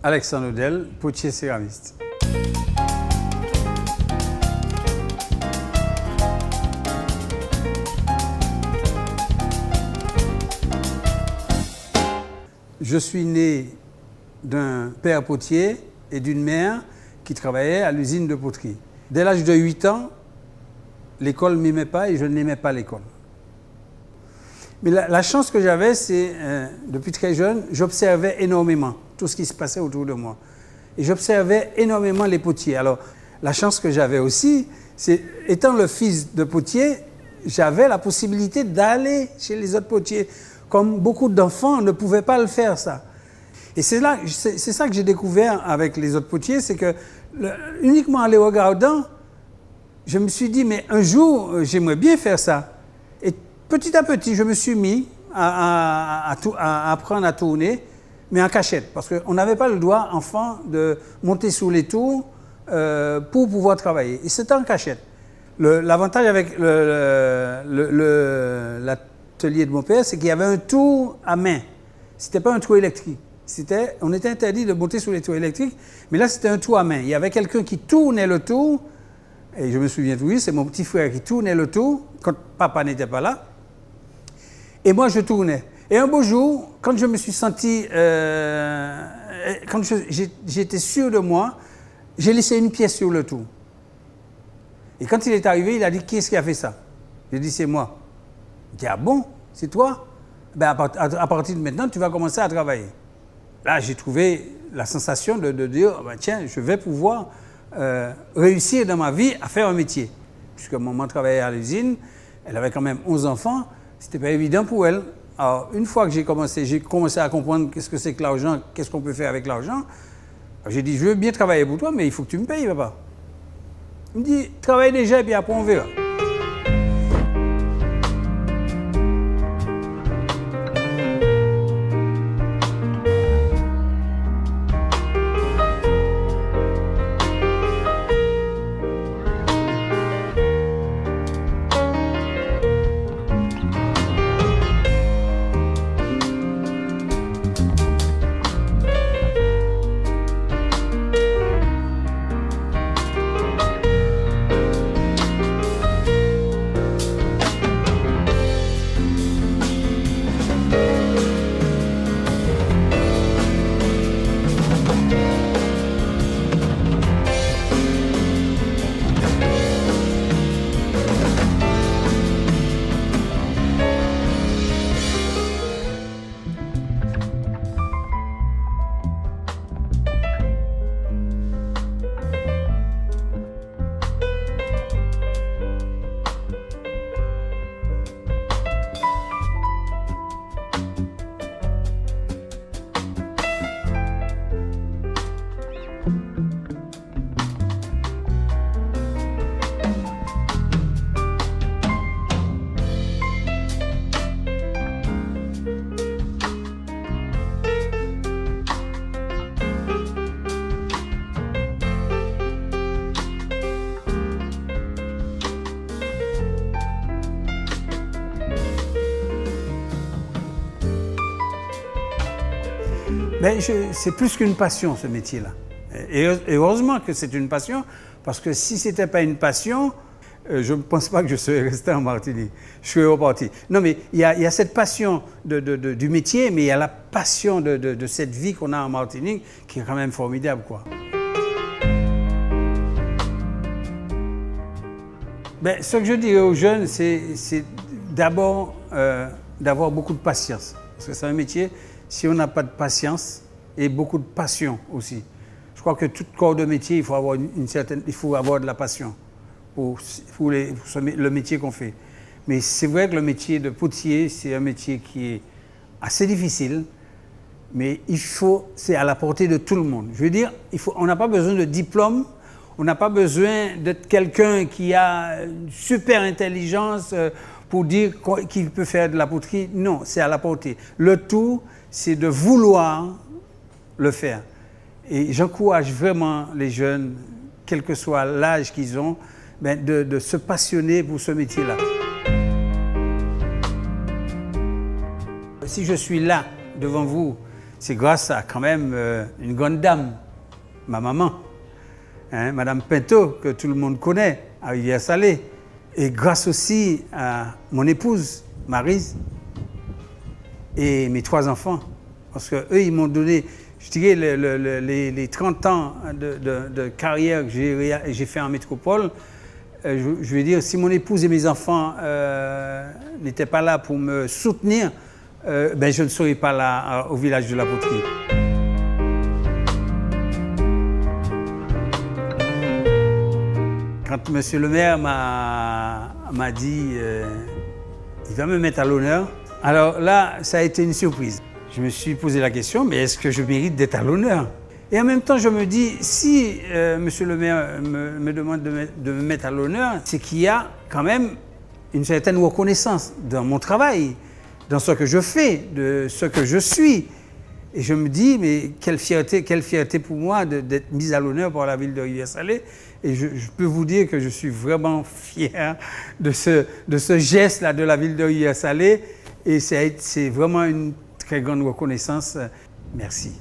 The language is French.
Alexandre Odel, potier céramiste. Je suis né d'un père potier et d'une mère qui travaillait à l'usine de poterie. Dès l'âge de 8 ans, l'école ne m'aimait pas et je n'aimais pas l'école. Mais la chance que j'avais, c'est, depuis très jeune, j'observais énormément tout ce qui se passait autour de moi. Et j'observais énormément les potiers. Alors, la chance que j'avais aussi, c'est, étant le fils de potier, j'avais la possibilité d'aller chez les autres potiers. Comme beaucoup d'enfants ne pouvaient pas le faire, ça. Et c'est ça que j'ai découvert avec les autres potiers, c'est que uniquement en les regardant, je me suis dit, mais un jour, j'aimerais bien faire ça. Et petit à petit, je me suis mis à apprendre à tourner, mais en cachette, parce qu'on n'avait pas le droit, enfant, de monter sous les tours pour pouvoir travailler. Et c'était en cachette. L'avantage avec l'atelier de mon père, c'est qu'il y avait un tour à main. C'était pas un tour électrique. On était interdit de monter sur les tours électriques, mais là, c'était un tour à main. Il y avait quelqu'un qui tournait le tour, et je me souviens tout, c'est mon petit frère qui tournait le tour, quand papa n'était pas là, et moi, je tournais. Et un beau jour, quand je me suis senti, quand j'étais sûr de moi, j'ai laissé une pièce sur le tour. Et quand il est arrivé, il a dit, qui est-ce qui a fait ça? J'ai dit, c'est moi. Il dit, ah bon, c'est toi? Ben, à partir de maintenant, tu vas commencer à travailler. Là, j'ai trouvé la sensation de dire, ben, tiens, je vais pouvoir réussir dans ma vie à faire un métier. Puisque maman travaillait à l'usine, elle avait quand même 11 enfants, c'était pas évident pour elle. Alors, une fois que j'ai commencé à comprendre qu'est-ce que c'est que l'argent, qu'est-ce qu'on peut faire avec l'argent, j'ai dit, je veux bien travailler pour toi, mais il faut que tu me payes, papa. Il me dit, travaille déjà et puis après on verra. Ben, c'est plus qu'une passion, ce métier-là. Et heureusement que c'est une passion, parce que si ce n'était pas une passion, je ne pense pas que je serais resté en Martinique. Je serais reparti. Non, mais il y a cette passion du métier, mais il y a la passion de cette vie qu'on a en Martinique, qui est quand même formidable, quoi. Ben, ce que je dirais aux jeunes, c'est d'abord d'avoir beaucoup de patience. Parce que c'est un métier, si on n'a pas de patience et beaucoup de passion aussi. Je crois que tout corps de métier, il faut avoir il faut avoir de la passion pour le métier qu'on fait. Mais c'est vrai que le métier de potier, c'est un métier qui est assez difficile, mais c'est à la portée de tout le monde. Je veux dire, on n'a pas besoin de diplôme, on n'a pas besoin d'être quelqu'un qui a une super intelligence pour dire qu'il peut faire de la poterie. Non, c'est à la portée. Le tout, c'est de vouloir le faire. Et j'encourage vraiment les jeunes, quel que soit l'âge qu'ils ont, de se passionner pour ce métier-là. Si je suis là, devant vous, c'est grâce à quand même une grande dame, ma maman, hein, Madame Pinto, que tout le monde connaît, à Rivière-Salée. Et grâce aussi à mon épouse, Maryse, et mes 3 enfants. Parce qu'eux, ils m'ont donné, je dirais, les 30 ans de carrière que j'ai fait en métropole. Je veux dire, si mon épouse et mes enfants n'étaient pas là pour me soutenir, ben je ne serais pas là au village de la Poterie. Quand monsieur le maire m'a dit il va me mettre à l'honneur, alors là, ça a été une surprise. Je me suis posé la question, mais est-ce que je mérite d'être à l'honneur? Et en même temps, je me dis, si monsieur le maire me demande de me mettre à l'honneur, c'est qu'il y a quand même une certaine reconnaissance dans mon travail, dans ce que je fais, de ce que je suis. Et je me dis, mais quelle fierté pour moi d'être mise à l'honneur par la ville de Rivière-Salée. Et je peux vous dire que je suis vraiment fier de ce geste-là de la ville de Rivière-Salée. Et c'est vraiment une très grande reconnaissance. Merci.